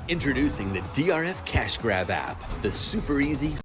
Introducing the DRF Cash Grab app, the super easy.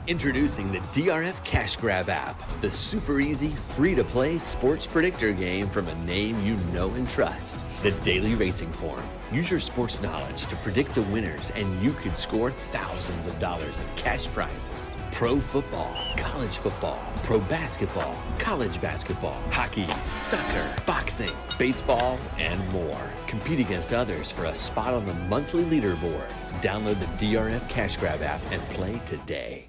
Introducing the DRF Cash Grab app, the super easy, free-to-play sports predictor game from a name you know and trust. The Daily Racing Form. Use your sports knowledge to predict the winners, and you could score thousands of dollars in cash prizes. Pro football, college football, pro basketball, college basketball, hockey, soccer, boxing, baseball, and more. Compete against others for a spot on the monthly leaderboard. Download the DRF Cash Grab app and play today.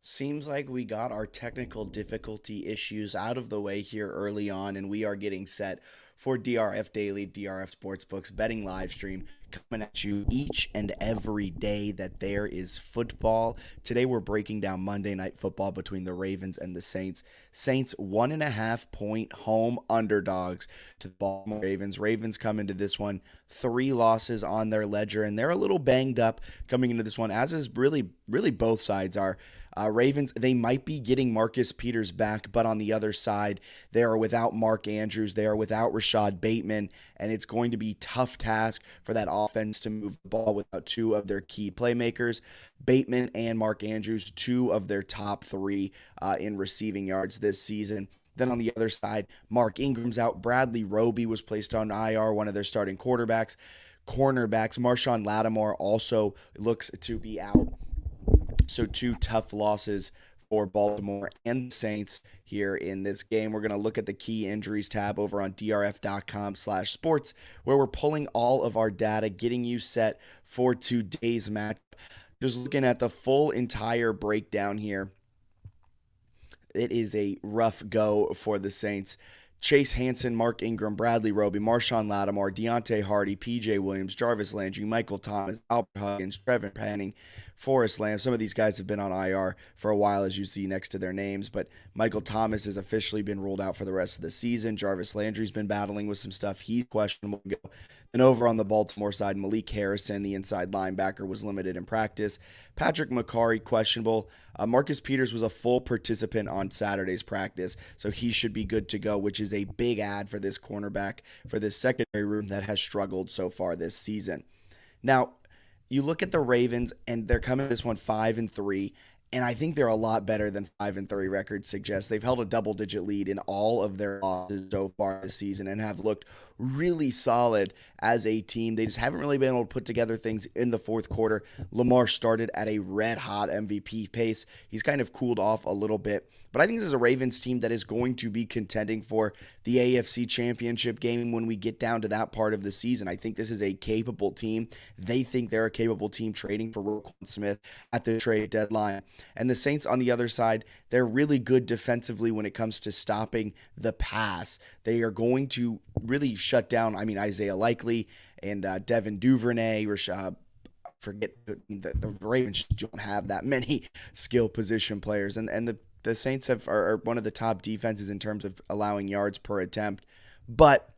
Seems like we got our technical difficulty issues out of the way here early on, and we are getting set for DRF Daily, DRF Sportsbooks betting live stream coming at you each and every day that there is football. Today we're breaking down Monday Night Football between the Ravens and the Saints. Saints 1.5-point home underdogs to the Baltimore Ravens. Ravens come into this one 3 losses on their ledger, and they're a little banged up coming into this one, as is really both sides are. Ravens, they might be getting Marcus Peters back, but on the other side, they are without Mark Andrews. They are without Rashad Bateman, and it's going to be a tough task for that offense to move the ball without 2 of their key playmakers. Bateman and Mark Andrews, 2 of their top 3 in receiving yards this season. Then on the other side, Mark Ingram's out. Bradley Roby was placed on IR, one of their starting cornerbacks. Marshawn Lattimore also looks to be out. So 2 tough losses for Baltimore and the Saints here in this game. We're going to look at the key injuries tab over on drf.com/sports, where we're pulling all of our data, getting you set for today's match. Just looking at the full entire breakdown here. It is a rough go for the Saints. Chase Hansen, Mark Ingram, Bradley Roby, Marshawn Lattimore, Deontay Hardy, P.J. Williams, Jarvis Landry, Michael Thomas, Albert Huggins, Trevor Penning, Forrest Lamb. Some of these guys have been on IR for a while, as you see next to their names, but Michael Thomas has officially been ruled out for the rest of the season. Jarvis Landry's been battling with some stuff. He's questionable to go. And over on the Baltimore side, Malik Harrison, the inside linebacker, was limited in practice. Patrick McCarry, questionable. Marcus Peters was a full participant on Saturday's practice, so he should be good to go, which is a big add for this cornerback, for this secondary room that has struggled so far this season. Now, you look at the Ravens, and they're coming to this one 5-3, and I think they're a lot better than 5-3 records suggest. They've held a double-digit lead in all of their losses so far this season and have looked really solid as a team. They just haven't really been able to put together things in the fourth quarter. Lamar started at a red-hot MVP pace. He's kind of cooled off a little bit. But I think this is a Ravens team that is going to be contending for the AFC Championship game when we get down to that part of the season. I think this is a capable team. They think they're a capable team trading for Roquan Smith at the trade deadline. And the Saints on the other side, they're really good defensively when it comes to stopping the pass. They are going to really shut down, Isaiah Likely and Devin Duvernay, forget the Ravens don't have that many skill position players, and the Saints are one of the top defenses in terms of allowing yards per attempt. But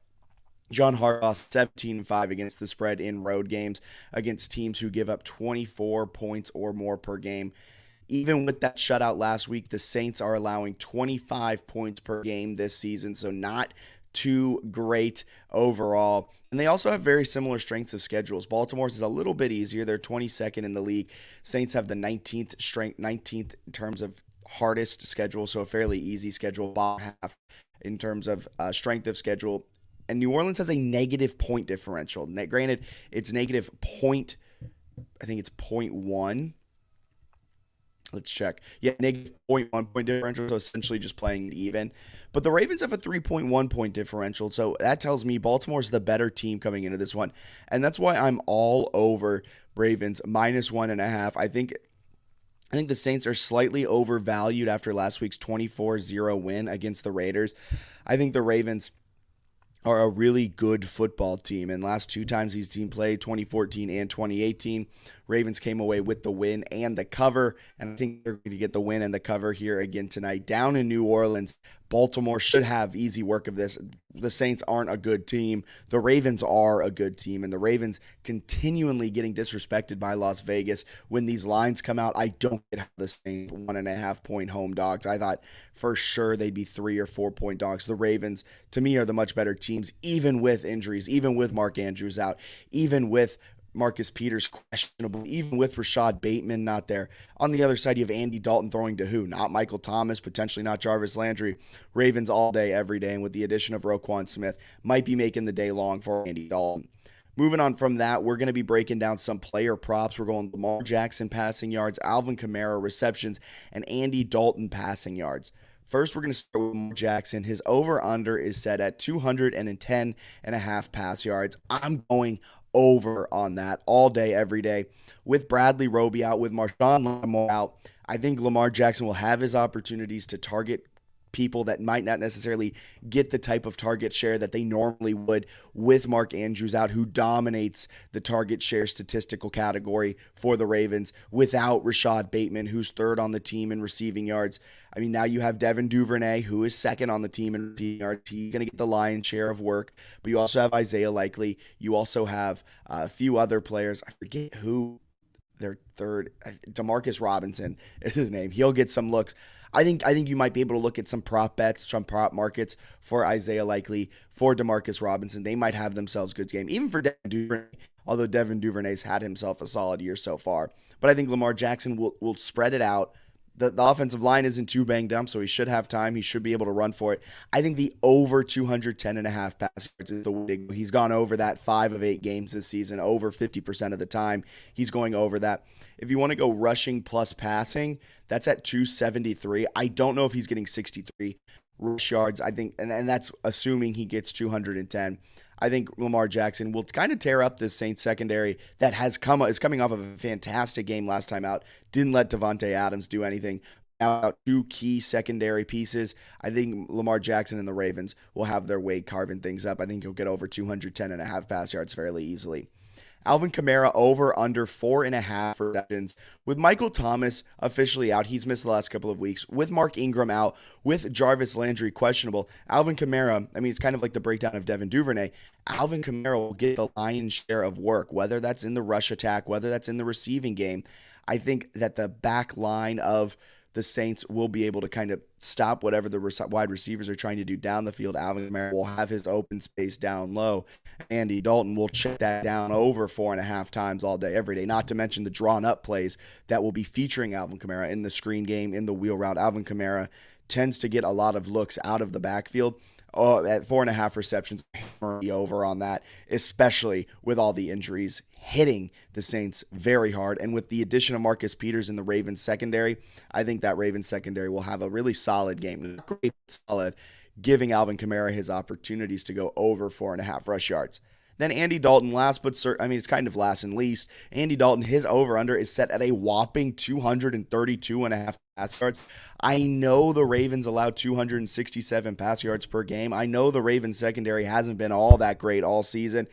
John Harbaugh 17-5 against the spread in road games against teams who give up 24 points or more per game. Even with that shutout last week, the Saints are allowing 25 points per game this season, so not too great overall. And they also have very similar strengths of schedules. Baltimore's is a little bit easier. They're 22nd in the league. Saints have the 19th in terms of hardest schedule, so a fairly easy schedule, bottom half in terms of strength of schedule. and New Orleans has a negative point differential. Granted, it's negative point, I think it's 0.1. Let's check. Yeah, negative 0.1 point differential, so essentially just playing it even. But the Ravens have a 3.1 point differential, so that tells me Baltimore's the better team coming into this one. And that's why I'm all over Ravens minus 1.5. I think the Saints are slightly overvalued after last week's 24-0 win against the Raiders. I think the Ravens are a really good football team. And last two times these teams played, 2014 and 2018, Ravens came away with the win and the cover. And I think they're going to get the win and the cover here again tonight. Down in New Orleans, Baltimore should have easy work of this. The Saints aren't a good team. The Ravens are a good team, and the Ravens continually getting disrespected by Las Vegas. When these lines come out, I don't get the Saints 1.5 point home dogs. I thought for sure they'd be 3 or 4 point dogs. The Ravens, to me, are the much better teams, even with injuries, even with Mark Andrews out, even with Marcus Peters questionable, even with Rashad Bateman not there. On the other side, you have Andy Dalton throwing to who? Not Michael Thomas, potentially not Jarvis Landry. Ravens all day, every day, and with the addition of Roquan Smith, might be making the day long for Andy Dalton. Moving on from that, we're going to be breaking down some player props. We're going Lamar Jackson passing yards, Alvin Kamara receptions, and Andy Dalton passing yards. First, we're going to start with Lamar Jackson. His over-under is set at 210.5 pass yards. I'm going over on that all day, every day. With Bradley Roby out, with Marshawn Lattimore out, I think Lamar Jackson will have his opportunities to target people that might not necessarily get the type of target share that they normally would with Mark Andrews out, who dominates the target share statistical category for the Ravens, without Rashad Bateman, who's third on the team in receiving yards. I mean, now you have Devin Duvernay, who is second on the team in receiving yards. He's going to get the lion's share of work. But you also have Isaiah Likely. You also have a few other players. I forget who their third. Demarcus Robinson is his name. He'll get some looks. I think you might be able to look at some prop bets, some prop markets for Isaiah Likely, for Demarcus Robinson. They might have themselves a good game. Even for Devin Duvernay, although Devin Duvernay's had himself a solid year so far. But I think Lamar Jackson will spread it out. The offensive line isn't too banged up, so he should have time. He should be able to run for it. I think the over 210.5 pass yards is the way to go. He's gone over that 5 of 8 games this season, over 50% of the time. He's going over that. If you want to go rushing plus passing, that's at 273. I don't know if he's getting 63 rush yards. I think, and that's assuming he gets 210. I think Lamar Jackson will kind of tear up this Saints secondary that is coming off of a fantastic game last time out. Didn't let Devontae Adams do anything. Now, 2 key secondary pieces. I think Lamar Jackson and the Ravens will have their way carving things up. I think he'll get over 210.5 pass yards fairly easily. Alvin Kamara over under 4.5 receptions. With Michael Thomas officially out, he's missed the last couple of weeks. With Mark Ingram out, with Jarvis Landry questionable, Alvin Kamara, I mean, it's kind of like the breakdown of Devin Duvernay. Alvin Kamara will get the lion's share of work, whether that's in the rush attack, whether that's in the receiving game. I think that the back line of the Saints will be able to kind of stop whatever the wide receivers are trying to do down the field. Alvin Kamara will have his open space down low. Andy Dalton will check that down over 4.5 times all day, every day, not to mention the drawn-up plays that will be featuring Alvin Kamara in the screen game, in the wheel route. Alvin Kamara tends to get a lot of looks out of the backfield. At 4.5 receptions, over on that, especially with all the injuries hitting the Saints very hard. And with the addition of Marcus Peters in the Ravens secondary, I think that Ravens secondary will have a really solid game. Great, solid, giving Alvin Kamara his opportunities to go over 4.5 rush yards. Then Andy Dalton, it's kind of last and least. Andy Dalton, his over-under is set at a whopping 232.5 pass yards. I know the Ravens allow 267 pass yards per game. I know the Ravens secondary hasn't been all that great all season.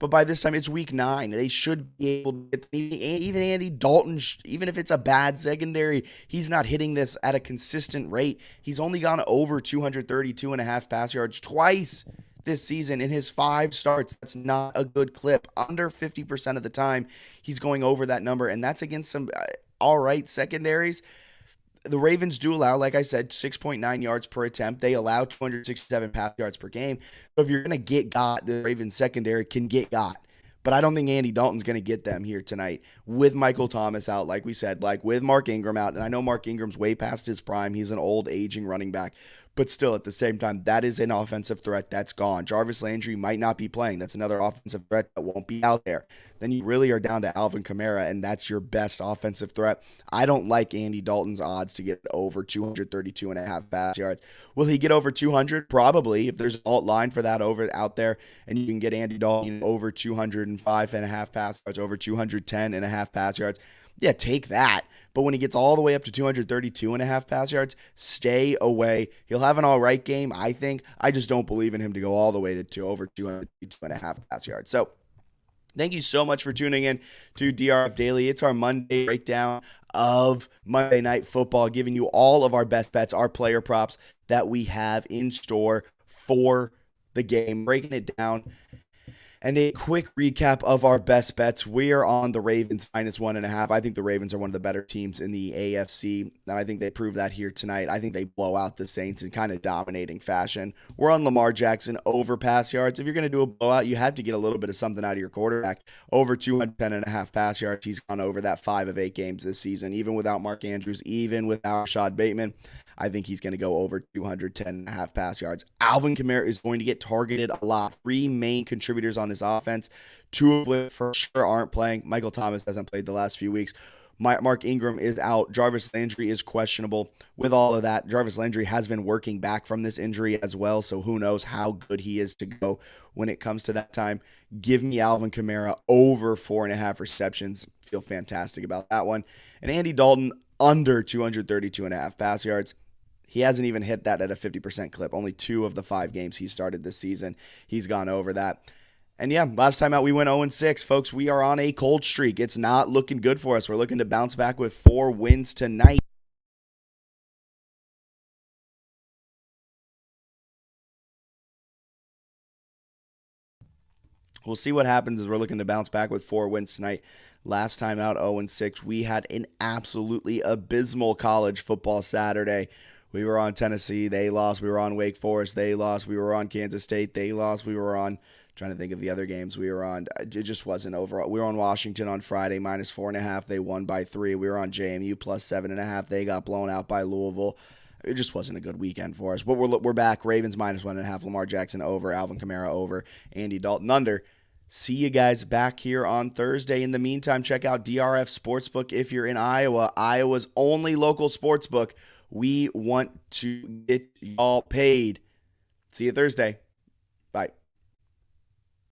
But by this time, it's week 9. They should be able to get, even Andy Dalton, even if it's a bad secondary, he's not hitting this at a consistent rate. He's only gone over 232.5 pass yards twice this season in his 5 starts. That's not a good clip. Under 50% of the time, he's going over that number, and that's against some all right secondaries. The Ravens do allow, like I said, 6.9 yards per attempt. They allow 267 pass yards per game. So if you're going to get got, the Ravens secondary can get got. But I don't think Andy Dalton's going to get them here tonight with Michael Thomas out, like we said, like with Mark Ingram out. And I know Mark Ingram's way past his prime. He's an old, aging running back. But still, at the same time, that is an offensive threat that's gone. Jarvis Landry might not be playing. That's another offensive threat that won't be out there. Then you really are down to Alvin Kamara, and that's your best offensive threat. I don't like Andy Dalton's odds to get over 232.5 pass yards. Will he get over 200? Probably. If there's an alt line for that over out there, and you can get Andy Dalton over 205.5 pass yards, over 210.5 pass yards, yeah, take that. But when he gets all the way up to 232.5 pass yards, stay away. He'll have an all right game, I think. I just don't believe in him to go all the way to over 232.5 pass yards. So thank you so much for tuning in to DRF Daily. It's our Monday breakdown of Monday Night Football, giving you all of our best bets, our player props that we have in store for the game, breaking it down. And a quick recap of our best bets. We are on the Ravens -1.5. I think the Ravens are one of the better teams in the AFC. And I think they prove that here tonight. I think they blow out the Saints in kind of dominating fashion. We're on Lamar Jackson over pass yards. If you're going to do a blowout, you have to get a little bit of something out of your quarterback. Over 210.5 pass yards. He's gone over that 5 of 8 games this season, even without Mark Andrews, even without Rashad Bateman. I think he's going to go over 210.5 pass yards. Alvin Kamara is going to get targeted a lot. 3 main contributors on this offense, 2 of which for sure aren't playing. Michael Thomas hasn't played the last few weeks. Mark Ingram is out. Jarvis Landry is questionable. With all of that, Jarvis Landry has been working back from this injury as well, so who knows how good he is to go when it comes to that time. Give me Alvin Kamara over 4.5 receptions. Feel fantastic about that one. And Andy Dalton under 232.5 pass yards. He hasn't even hit that at a 50% clip. Only 2 of the 5 games he started this season, he's gone over that. And yeah, last time out we went 0-6, folks. We are on a cold streak. It's not looking good for us. We're looking to bounce back with 4 wins tonight. We'll see what happens as we're looking to bounce back with 4 wins tonight. Last time out 0-6, we had an absolutely abysmal college football Saturday. We were on Tennessee, they lost. We were on Wake Forest, they lost. We were on Kansas State, they lost. We were on, trying to think of the other games we were on. It just wasn't overall. We were on Washington on Friday, -4.5. They won by 3. We were on JMU +7.5. They got blown out by Louisville. It just wasn't a good weekend for us. But we're back. Ravens -1.5. Lamar Jackson over. Alvin Kamara over. Andy Dalton under. See you guys back here on Thursday. In the meantime, check out DRF Sportsbook if you're in Iowa. Iowa's only local sportsbook. We want to get y'all paid. See you Thursday.